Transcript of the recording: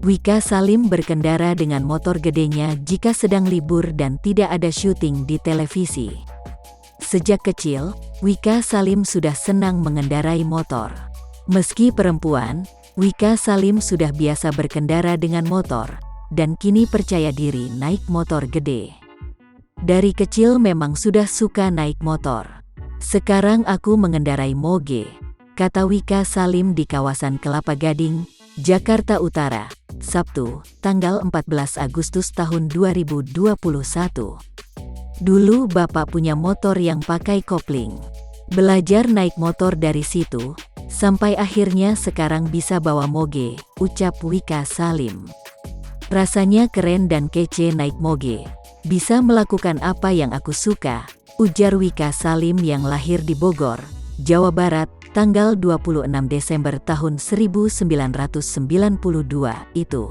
Wika Salim berkendara dengan motor gedenya jika sedang libur dan tidak ada syuting di televisi. Sejak kecil, Wika Salim sudah senang mengendarai motor. Meski perempuan, Wika Salim sudah biasa berkendara dengan motor, dan kini percaya diri naik motor gede. Dari kecil memang sudah suka naik motor. Sekarang aku mengendarai moge, kata Wika Salim di kawasan Kelapa Gading, Jakarta Utara, Sabtu, tanggal 14 Agustus tahun 2021. Dulu bapak punya motor yang pakai kopling. Belajar naik motor dari situ, sampai akhirnya sekarang bisa bawa moge, ucap Wika Salim. Rasanya keren dan kece naik moge. Bisa melakukan apa yang aku suka, ujar Wika Salim yang lahir di Bogor, Jawa Barat, tanggal 26 Desember tahun 1992 itu.